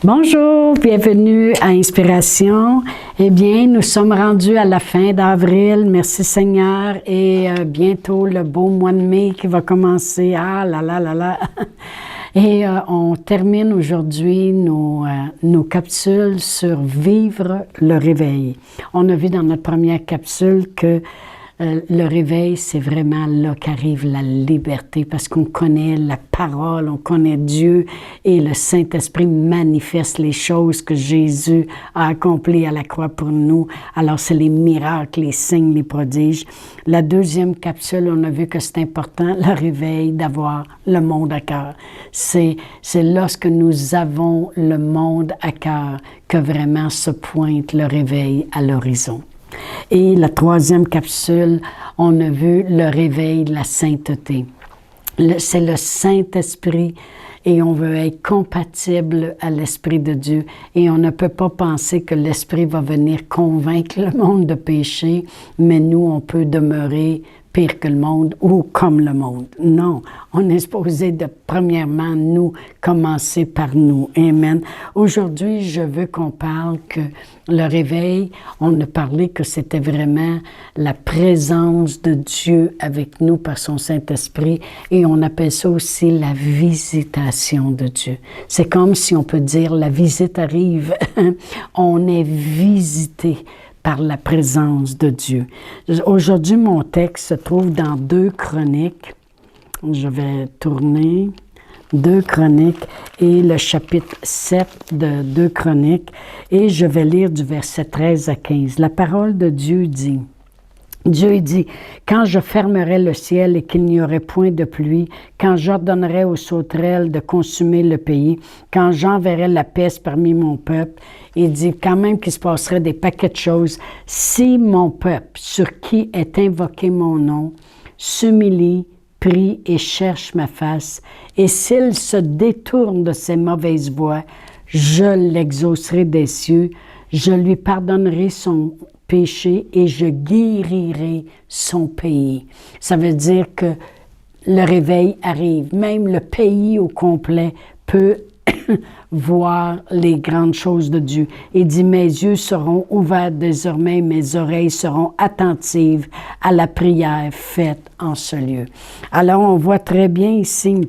Bonjour, bienvenue à Inspiration. Eh bien, nous sommes rendus à la fin d'avril, merci Seigneur, et bientôt le beau mois de mai qui va commencer. Ah là là là là! Et on termine aujourd'hui nos capsules sur vivre le réveil. On a vu dans notre première capsule que le réveil, c'est vraiment là qu'arrive la liberté parce qu'on connaît la parole, on connaît Dieu et le Saint-Esprit manifeste les choses que Jésus a accomplies à la croix pour nous. Alors, c'est les miracles, les signes, les prodiges. La deuxième capsule, on a vu que c'est important, le réveil, d'avoir le monde à cœur. C'est lorsque nous avons le monde à cœur que vraiment se pointe le réveil à l'horizon. Et la troisième capsule, on a vu le réveil de la sainteté. C'est le Saint-Esprit et on veut être compatible à l'Esprit de Dieu. Et on ne peut pas penser que l'Esprit va venir convaincre le monde de péché, mais nous, on peut demeurer pire que le monde ou comme le monde. Non, on est supposé de, premièrement, nous, commencer par nous. Amen. Aujourd'hui, je veux qu'on parle que le réveil, on a parlé que c'était vraiment la présence de Dieu avec nous par son Saint-Esprit et on appelle ça aussi la visitation de Dieu. C'est comme si on peut dire la visite arrive. On est visité par la présence de Dieu. Aujourd'hui, mon texte se trouve dans 2 Chroniques. Je vais tourner 2 Chroniques et le chapitre 7 de 2 Chroniques et je vais lire du verset 13 à 15. La parole de Dieu dit, Dieu dit, « Quand je fermerai le ciel et qu'il n'y aurait point de pluie, quand j'ordonnerai aux sauterelles de consumer le pays, quand j'enverrai la peste parmi mon peuple, il dit quand même qu'il se passerait des paquets de choses. Si mon peuple, sur qui est invoqué mon nom, s'humilie, prie et cherche ma face, et s'il se détourne de ses mauvaises voies, je l'exaucerai des cieux, je lui pardonnerai son péché et je guérirai son pays. » Ça veut dire que le réveil arrive. Même le pays au complet peut voir les grandes choses de Dieu. Il dit, mes yeux seront ouverts désormais, mes oreilles seront attentives à la prière faite en ce lieu. Alors, on voit très bien ici,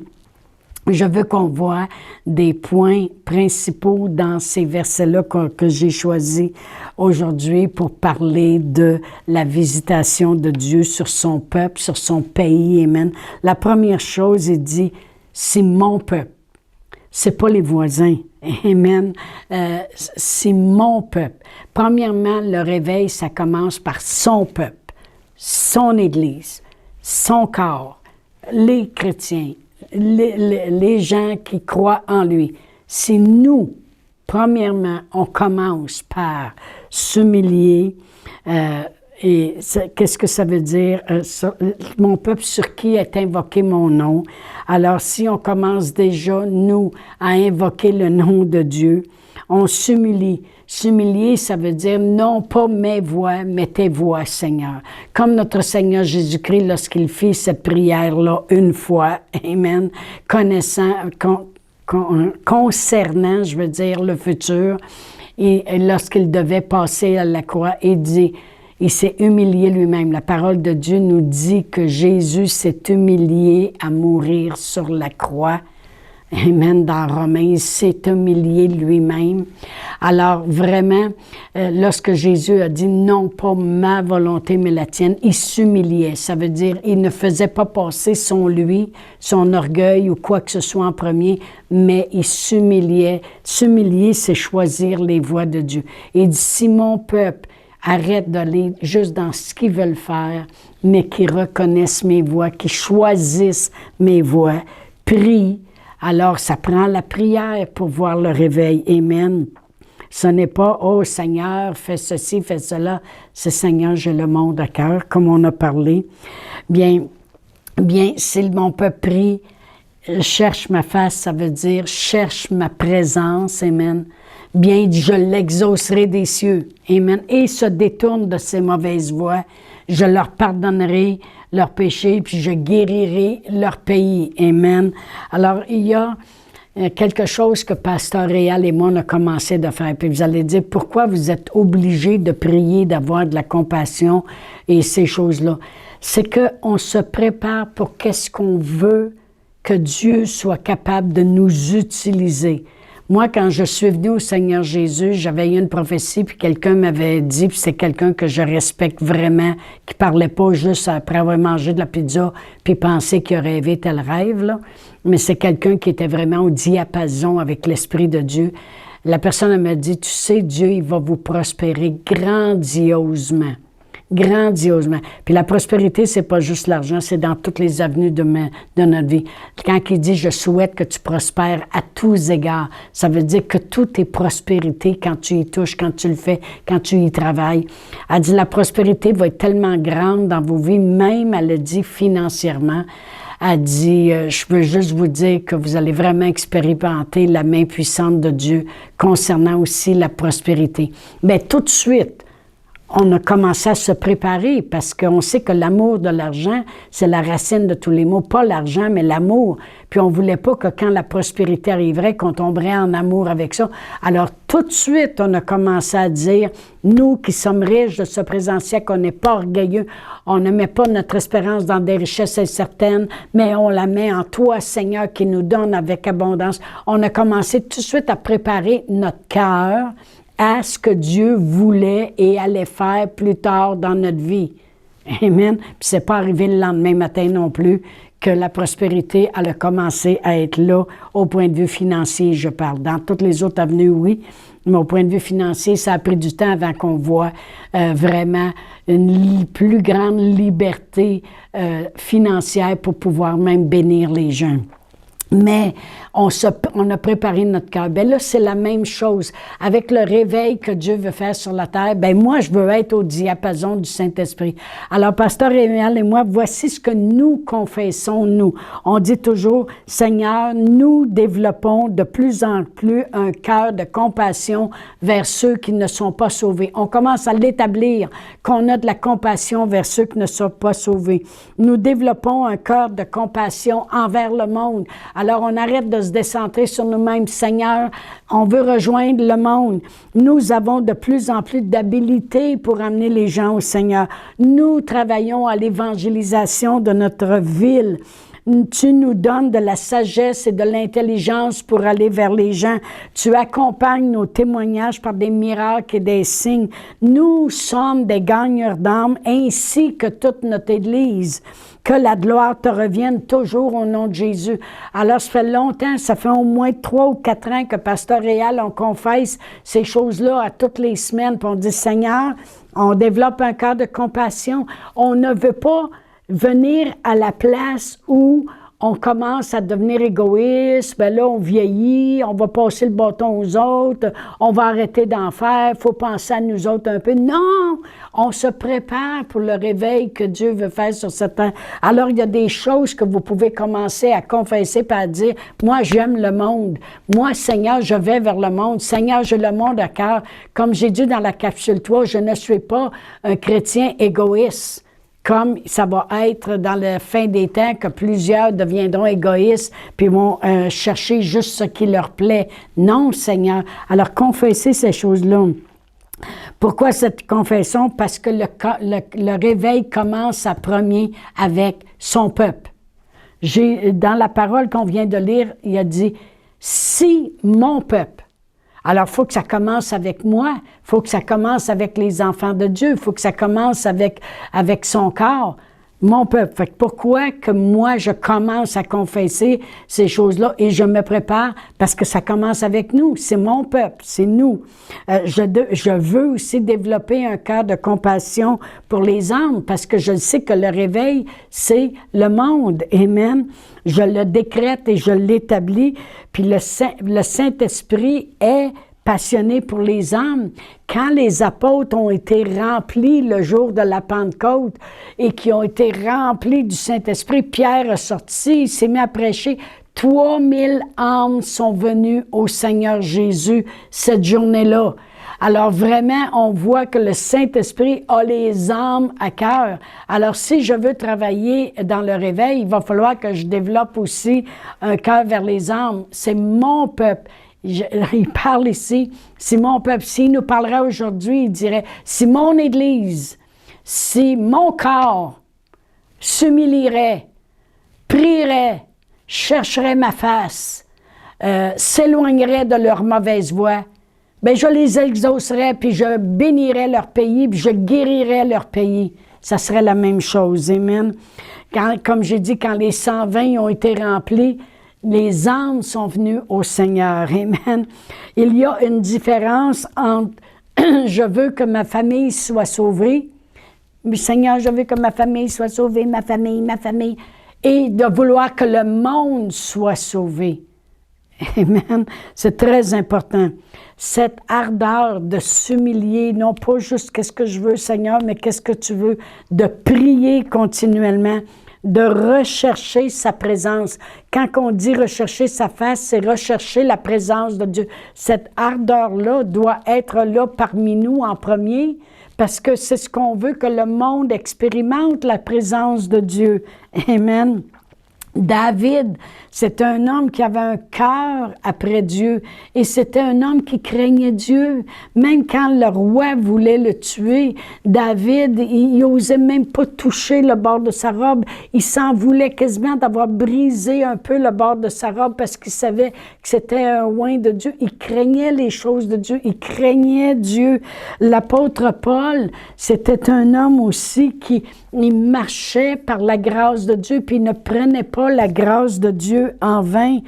je veux qu'on voit des points principaux dans ces versets-là que j'ai choisis aujourd'hui pour parler de la visitation de Dieu sur son peuple, sur son pays. Amen. La première chose, il dit, c'est mon peuple. C'est pas les voisins. Amen. C'est mon peuple. Premièrement, le réveil, ça commence par son peuple, son Église, son corps, les chrétiens, les gens qui croient en lui. Si nous, premièrement, on commence par s'humilier, et qu'est-ce que ça veut dire? Mon peuple sur qui est invoqué mon nom. Alors, si on commence déjà, nous, à invoquer le nom de Dieu, on s'humilie. S'humilier, ça veut dire non pas mes voix, mais tes voix, Seigneur. Comme notre Seigneur Jésus-Christ, lorsqu'il fit cette prière-là une fois, Amen, concernant, je veux dire, le futur, et lorsqu'il devait passer à la croix, il s'est humilié lui-même. La parole de Dieu nous dit que Jésus s'est humilié à mourir sur la croix. Amen, dans Romains, il s'est humilié lui-même. Alors vraiment, lorsque Jésus a dit « non pas ma volonté mais la tienne », il s'humiliait. Ça veut dire il ne faisait pas passer son orgueil ou quoi que ce soit en premier, mais il s'humiliait. S'humilier, c'est choisir les voies de Dieu. Il dit « si mon peuple arrête d'aller juste dans ce qu'ils veulent faire, mais qu'ils reconnaissent mes voies, qu'ils choisissent mes voies, prie. » Alors, ça prend la prière pour voir le réveil. Amen. Ce n'est pas « Oh Seigneur, fais ceci, fais cela ». C'est « Seigneur, j'ai le monde à cœur », comme on a parlé. Bien, si mon peuple prie, cherche ma face, ça veut dire cherche ma présence. Amen. Bien, je l'exaucerai des cieux. Amen. Et se détourne de ses mauvaises voies. Je leur pardonnerai leurs péchés, puis je guérirai leur pays. Amen. Alors, il y a quelque chose que Pasteur Réal et moi, on a commencé de faire. Puis vous allez dire, pourquoi vous êtes obligés de prier, d'avoir de la compassion et ces choses-là? C'est qu'on se prépare pour qu'est-ce qu'on veut que Dieu soit capable de nous utiliser. Moi, quand je suis venue au Seigneur Jésus, j'avais eu une prophétie, puis quelqu'un m'avait dit, puis c'est quelqu'un que je respecte vraiment, qui parlait pas juste après avoir mangé de la pizza, puis penser qu'il a rêvé tel rêve, là. Mais c'est quelqu'un qui était vraiment au diapason avec l'Esprit de Dieu. La personne m'a dit, tu sais, Dieu, il va vous prospérer grandiosement. Grandiosement. Puis la prospérité, c'est pas juste l'argent, c'est dans toutes les avenues de notre vie. Quand il dit « je souhaite que tu prospères à tous égards », ça veut dire que tout est prospérité quand tu y touches, quand tu le fais, quand tu y travailles. Elle dit « la prospérité va être tellement grande dans vos vies, même, elle le dit, financièrement ». Elle dit « je veux juste vous dire que vous allez vraiment expérimenter la main puissante de Dieu concernant aussi la prospérité. » Mais tout de suite, on a commencé à se préparer parce qu'on sait que l'amour de l'argent, c'est la racine de tous les maux. Pas l'argent, mais l'amour. Puis on ne voulait pas que quand la prospérité arriverait, qu'on tomberait en amour avec ça. Alors tout de suite, on a commencé à dire, nous qui sommes riches de ce présent siècle, on n'est pas orgueilleux, on ne met pas notre espérance dans des richesses incertaines, mais on la met en toi, Seigneur, qui nous donne avec abondance. On a commencé tout de suite à préparer notre cœur à ce que Dieu voulait et allait faire plus tard dans notre vie. Amen. Puis c'est pas arrivé le lendemain matin non plus que la prospérité elle a commencé à être là au point de vue financier, je parle. Dans toutes les autres avenues, oui, mais au point de vue financier, ça a pris du temps avant qu'on voit vraiment une plus grande liberté financière pour pouvoir même bénir les gens. Mais on a préparé notre cœur. Bien là, c'est la même chose. Avec le réveil que Dieu veut faire sur la terre, bien moi, je veux être au diapason du Saint-Esprit. Alors, Pasteur Réal et moi, voici ce que nous confessons, nous. On dit toujours, Seigneur, nous développons de plus en plus un cœur de compassion vers ceux qui ne sont pas sauvés. On commence à l'établir, qu'on a de la compassion vers ceux qui ne sont pas sauvés. Nous développons un cœur de compassion envers le monde. Alors, on arrête de se décentrer sur nous-mêmes. Seigneur, on veut rejoindre le monde. Nous avons de plus en plus d'habilité pour amener les gens au Seigneur. Nous travaillons à l'évangélisation de notre ville. Tu nous donnes de la sagesse et de l'intelligence pour aller vers les gens. Tu accompagnes nos témoignages par des miracles et des signes. Nous sommes des gagneurs d'âmes ainsi que toute notre Église. Que la gloire te revienne toujours au nom de Jésus. Alors, ça fait longtemps, ça fait au moins 3 ou 4 ans que Pasteur Réal, on confesse ces choses-là à toutes les semaines. Puis on dit, Seigneur, on développe un cœur de compassion. On ne veut pas venir à la place où on commence à devenir égoïste, bien là, on vieillit, on va passer le bâton aux autres, on va arrêter d'en faire, il faut penser à nous autres un peu. Non! On se prépare pour le réveil que Dieu veut faire sur cette terre. Alors, il y a des choses que vous pouvez commencer à confesser et à dire, moi, j'aime le monde. Moi, Seigneur, je vais vers le monde. Seigneur, j'ai le monde à cœur. Comme j'ai dit dans la capsule 3, je ne suis pas un chrétien égoïste. Comme ça va être dans la fin des temps que plusieurs deviendront égoïstes puis vont chercher juste ce qui leur plaît. Non, Seigneur. Alors, confessez ces choses-là. Pourquoi cette confession? Parce que le réveil commence à premier avec son peuple. Dans la parole qu'on vient de lire, il a dit « Si mon peuple ». Alors, il faut que ça commence avec moi, il faut que ça commence avec les enfants de Dieu, il faut que ça commence avec son corps, mon peuple. Fait que pourquoi que moi, je commence à confesser ces choses-là et je me prépare? Parce que ça commence avec nous, c'est mon peuple, c'est nous. Je veux aussi développer un cœur de compassion pour les âmes parce que je sais que le réveil, c'est le monde. Amen. Je le décrète et je l'établis. Puis le Saint-Esprit est passionné pour les âmes. Quand les apôtres ont été remplis le jour de la Pentecôte et qui ont été remplis du Saint-Esprit, Pierre est sorti, il s'est mis à prêcher. 3000 âmes sont venues au Seigneur Jésus cette journée-là. Alors vraiment, on voit que le Saint-Esprit a les âmes à cœur. Alors si je veux travailler dans le réveil, il va falloir que je développe aussi un cœur vers les âmes. C'est mon peuple. Il parle ici, c'est mon peuple. S'il nous parlerait aujourd'hui, il dirait, si mon Église, si mon corps s'humilierait, prierait, chercherait ma face, s'éloignerait de leur mauvaise voie, bien, je les exaucerais, puis je bénirais leur pays, puis je guérirais leur pays. Ça serait la même chose, amen. Comme j'ai dit, quand les 120 ont été remplis, les âmes sont venues au Seigneur, amen. Il y a une différence entre « je veux que ma famille soit sauvée », « Seigneur, je veux que ma famille soit sauvée, ma famille », et de vouloir que le monde soit sauvé. Amen. C'est très important. Cette ardeur de s'humilier, non pas juste qu'est-ce que je veux, Seigneur, mais qu'est-ce que tu veux, de prier continuellement, de rechercher sa présence. Quand on dit rechercher sa face, c'est rechercher la présence de Dieu. Cette ardeur-là doit être là parmi nous en premier, parce que c'est ce qu'on veut, que le monde expérimente la présence de Dieu. Amen. David, c'est un homme qui avait un cœur après Dieu et c'était un homme qui craignait Dieu. Même quand le roi voulait le tuer, David, il n'osait même pas toucher le bord de sa robe. Il s'en voulait quasiment d'avoir brisé un peu le bord de sa robe parce qu'il savait que c'était un oint de Dieu. Il craignait les choses de Dieu, il craignait Dieu. L'apôtre Paul, c'était un homme aussi qui marchait par la grâce de Dieu puis il ne prenait pas la grâce de Dieu en vain,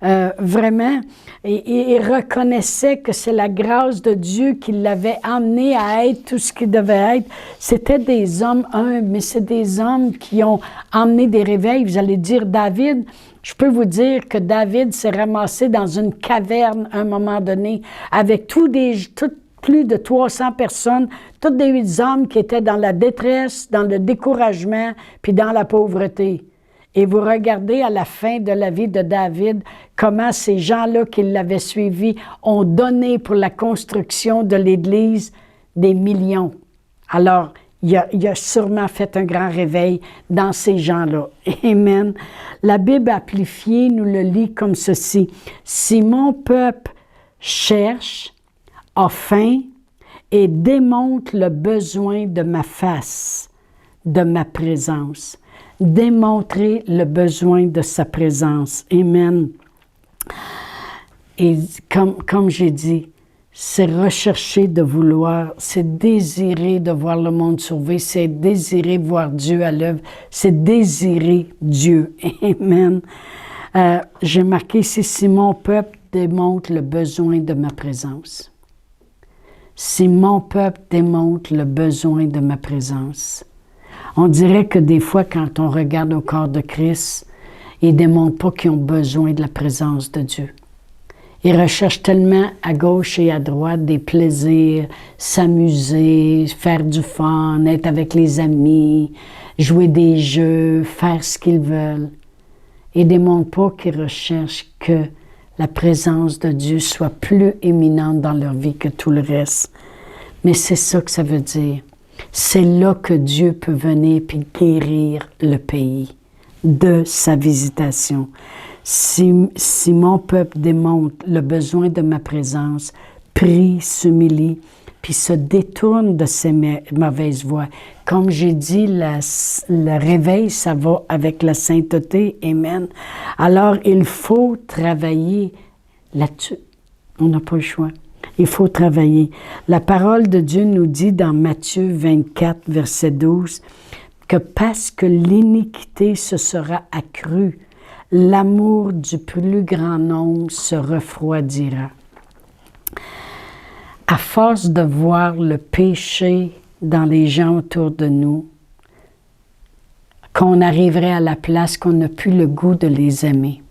vraiment. Et il reconnaissait que c'est la grâce de Dieu qui l'avait amené à être tout ce qu'il devait être. C'était des hommes humbles, mais c'est des hommes qui ont emmené des réveils. Vous allez dire, David, je peux vous dire que David s'est ramassé dans une caverne à un moment donné, avec plus de 300 personnes, tous des hommes qui étaient dans la détresse, dans le découragement, puis dans la pauvreté. Et vous regardez à la fin de la vie de David, comment ces gens-là qui l'avaient suivi ont donné pour la construction de l'Église des millions. Alors, il a sûrement fait un grand réveil dans ces gens-là. Amen. La Bible amplifiée nous le lit comme ceci. « Si mon peuple cherche, a faim et démontre le besoin de ma face, de ma présence. » Démontrer le besoin de sa présence. Amen. Et comme j'ai dit, c'est rechercher de vouloir, c'est désirer de voir le monde sauvé, c'est désirer voir Dieu à l'œuvre, c'est désirer Dieu. Amen. J'ai marqué ici, si mon peuple démontre le besoin de ma présence. Si mon peuple démontre le besoin de ma présence. On dirait que des fois, quand on regarde au corps de Christ, ils ne démontrent pas qu'ils ont besoin de la présence de Dieu. Ils recherchent tellement à gauche et à droite des plaisirs, s'amuser, faire du fun, être avec les amis, jouer des jeux, faire ce qu'ils veulent. Ils ne démontrent pas qu'ils recherchent que la présence de Dieu soit plus éminente dans leur vie que tout le reste. Mais c'est ça que ça veut dire. C'est là que Dieu peut venir puis guérir le pays de sa visitation. Si mon peuple démontre le besoin de ma présence, prie, s'humilie, puis se détourne de ses mauvaises voies. Comme j'ai dit, le réveil, ça va avec la sainteté. Amen. Alors, il faut travailler là-dessus. On n'a pas le choix. Il faut travailler. La parole de Dieu nous dit dans Matthieu 24, verset 12, que parce que l'iniquité se sera accrue, l'amour du plus grand nombre se refroidira. À force de voir le péché dans les gens autour de nous, qu'on arriverait à la place qu'on n'a plus le goût de les aimer.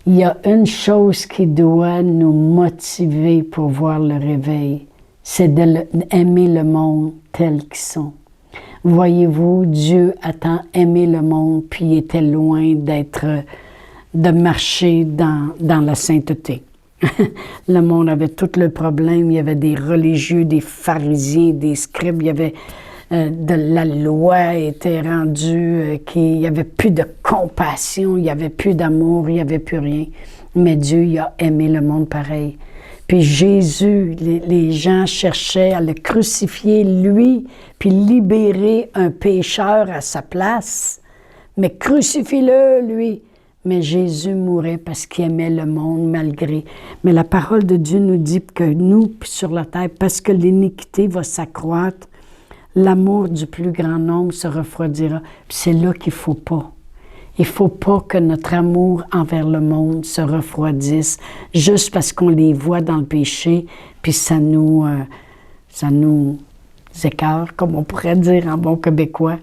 Il y a une chose qui doit nous motiver pour voir le réveil, c'est d'aimer le monde tel qu'ils sont. Voyez-vous, Dieu a tant aimé le monde, puis il était loin de marcher dans la sainteté. Le monde avait tous leurs problèmes. Il y avait des religieux, des pharisiens, des scribes. Il y avait de la loi était rendue, qu'il n'y avait plus de compassion, il n'y avait plus d'amour, il n'y avait plus rien. Mais Dieu, il a aimé le monde pareil. Puis Jésus, les gens cherchaient à le crucifier, lui, puis libérer un pécheur à sa place. Mais crucifie-le, lui. Mais Jésus mourait parce qu'il aimait le monde malgré. Mais la parole de Dieu nous dit que nous, sur la terre, parce que l'iniquité va s'accroître, l'amour du plus grand nombre se refroidira. Puis c'est là qu'il ne faut pas. Il ne faut pas que notre amour envers le monde se refroidisse juste parce qu'on les voit dans le péché, puis ça nous écœure, comme on pourrait dire en bon québécois.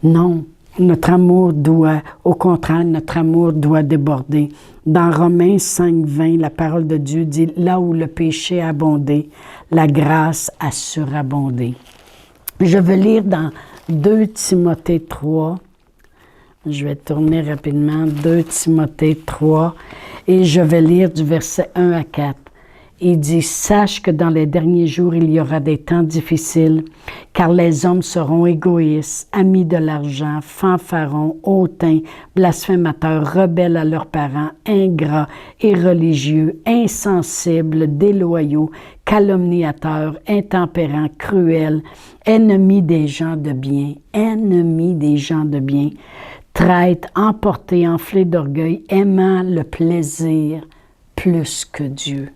Non, notre amour doit, au contraire, notre amour doit déborder. Dans Romains 5,20, la parole de Dieu dit « Là où le péché a abondé, la grâce a surabondé ». Je veux lire dans 2 Timothée 3. Je vais tourner rapidement. 2 Timothée 3. Et je vais lire du verset 1 à 4. Il dit, « Sache que dans les derniers jours, il y aura des temps difficiles, car les hommes seront égoïstes, amis de l'argent, fanfarons, hautains, blasphémateurs, rebelles à leurs parents, ingrats, irreligieux, insensibles, déloyaux, calomniateurs, intempérants, cruels, ennemis des gens de bien, traîtres, emportés, enflés d'orgueil, aimant le plaisir plus que Dieu.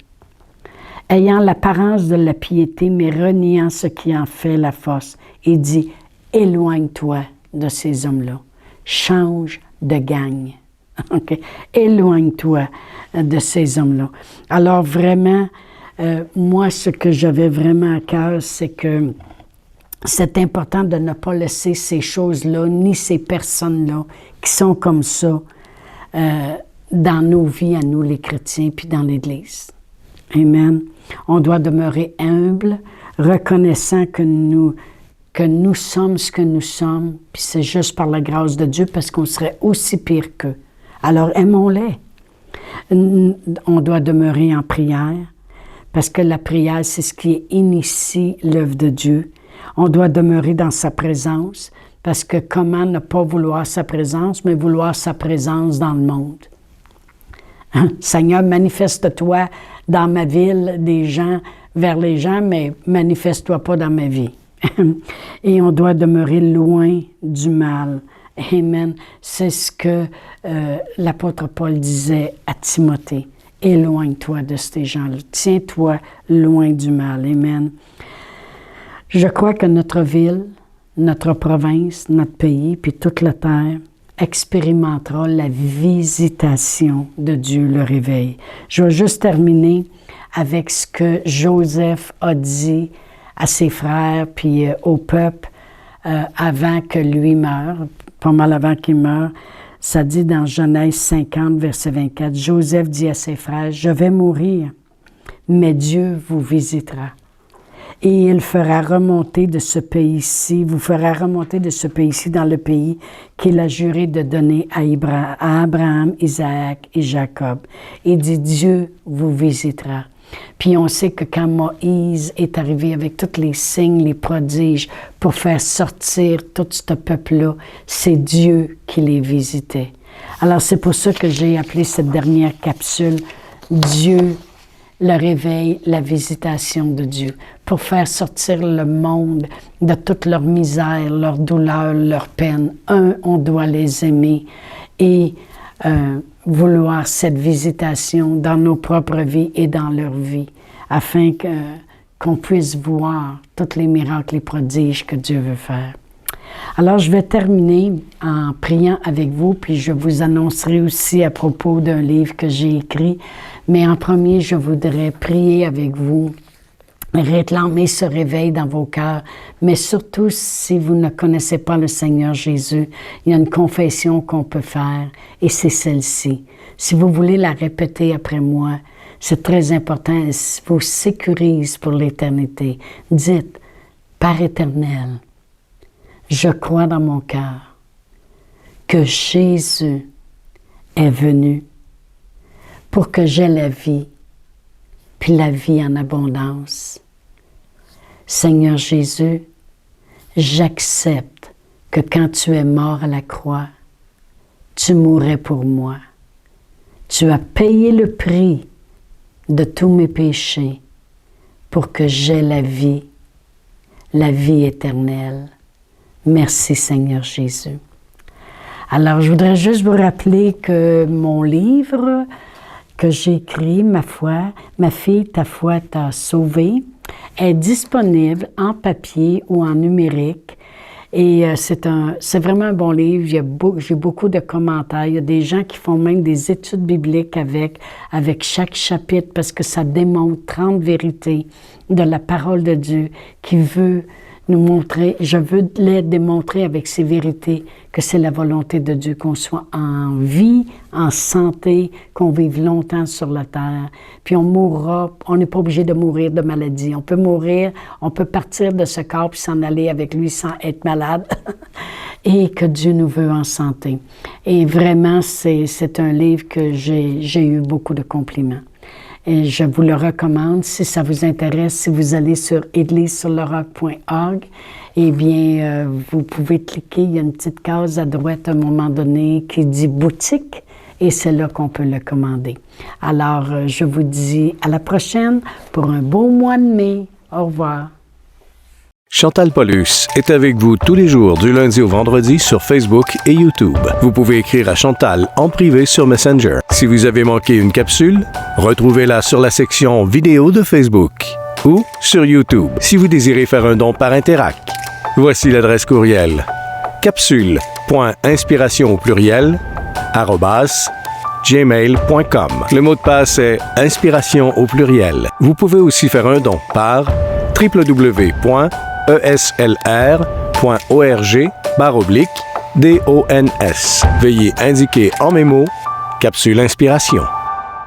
Ayant l'apparence de la piété, mais reniant ce qui en fait la force. Il dit, éloigne-toi de ces hommes-là. Change de gang. Okay? Éloigne-toi de ces hommes-là. Alors vraiment, moi, ce que j'avais vraiment à cœur, c'est que c'est important de ne pas laisser ces choses-là, ni ces personnes-là, qui sont comme ça, dans nos vies, à nous les chrétiens, puis dans l'Église. Amen. On doit demeurer humble, reconnaissant que nous sommes ce que nous sommes, puis c'est juste par la grâce de Dieu, parce qu'on serait aussi pire qu'eux. Alors aimons-les. On doit demeurer en prière, parce que la prière, c'est ce qui initie l'œuvre de Dieu. On doit demeurer dans sa présence, parce que comment ne pas vouloir sa présence, mais vouloir sa présence dans le monde. Seigneur, manifeste-toi dans ma ville vers les gens, mais manifeste-toi pas dans ma vie. Et on doit demeurer loin du mal. Amen. C'est ce que l'apôtre Paul disait à Timothée. Éloigne-toi de ces gens-là. Tiens-toi loin du mal. Amen. Je crois que notre ville, notre province, notre pays, puis toute la terre, expérimentera la visitation de Dieu, le réveil. Je vais juste terminer avec ce que Joseph a dit à ses frères puis au peuple avant que lui meure, pas mal avant qu'il meure. Ça dit dans Genèse 50, verset 24, Joseph dit à ses frères, « Je vais mourir, mais Dieu vous visitera. Et il fera remonter de ce pays-ci, vous fera remonter de ce pays-ci dans le pays qu'il a juré de donner à Abraham, Isaac et Jacob. Il dit, Dieu vous visitera. » Puis on sait que quand Moïse est arrivé avec tous les signes, les prodiges, pour faire sortir tout ce peuple-là, c'est Dieu qui les visitait. Alors c'est pour ça que j'ai appelé cette dernière capsule « Dieu, le réveil, la visitation de Dieu », pour faire sortir le monde de toute leur misère, leur douleur, leur peine. On doit les aimer et vouloir cette visitation dans nos propres vies et dans leur vie, afin qu'on puisse voir tous les miracles, les prodiges que Dieu veut faire. Alors, je vais terminer en priant avec vous, puis je vous annoncerai aussi à propos d'un livre que j'ai écrit. Mais en premier, je voudrais prier avec vous, réclamer ce réveil dans vos cœurs. Mais surtout, si vous ne connaissez pas le Seigneur Jésus, il y a une confession qu'on peut faire, et c'est celle-ci. Si vous voulez la répéter après moi, c'est très important, elle vous sécurise pour l'éternité. Dites, Père éternel, je crois dans mon cœur que Jésus est venu pour que j'aie la vie puis la vie en abondance. Seigneur Jésus, j'accepte que quand tu es mort à la croix, tu mourrais pour moi. Tu as payé le prix de tous mes péchés pour que j'aie la vie éternelle. Merci Seigneur Jésus. Alors, je voudrais juste vous rappeler que mon livre que j'ai écrit, Ma foi, ma fille, ta foi t'a sauvé, est disponible en papier ou en numérique. Et c'est vraiment un bon livre. J'ai beaucoup de commentaires. Il y a des gens qui font même des études bibliques avec chaque chapitre parce que ça démontre 30 vérités de la parole de Dieu qui veut nous montrer, je veux les démontrer avec ces vérités que c'est la volonté de Dieu, qu'on soit en vie, en santé, qu'on vive longtemps sur la terre. Puis on mourra, on n'est pas obligé de mourir de maladie. On peut mourir, on peut partir de ce corps puis s'en aller avec lui sans être malade. Et que Dieu nous veut en santé. Et vraiment, c'est un livre que j'ai eu beaucoup de compliments. Et je vous le recommande si ça vous intéresse, si vous allez sur églisesurleroc.org, eh bien, vous pouvez cliquer, il y a une petite case à droite à un moment donné qui dit « Boutique » et c'est là qu'on peut le commander. Alors, je vous dis à la prochaine pour un beau mois de mai. Au revoir. Chantal Paulus est avec vous tous les jours du lundi au vendredi sur Facebook et YouTube. Vous pouvez écrire à Chantal en privé sur Messenger. Si vous avez manqué une capsule, retrouvez-la sur la section vidéo de Facebook ou sur YouTube si vous désirez faire un don par Interac. Voici l'adresse courriel capsule.inspiration@gmail.com. Le mot de passe est inspiration au pluriel. Vous pouvez aussi faire un don par www.eslr.org/DONS. Veuillez indiquer en mémo Capsule Inspiration.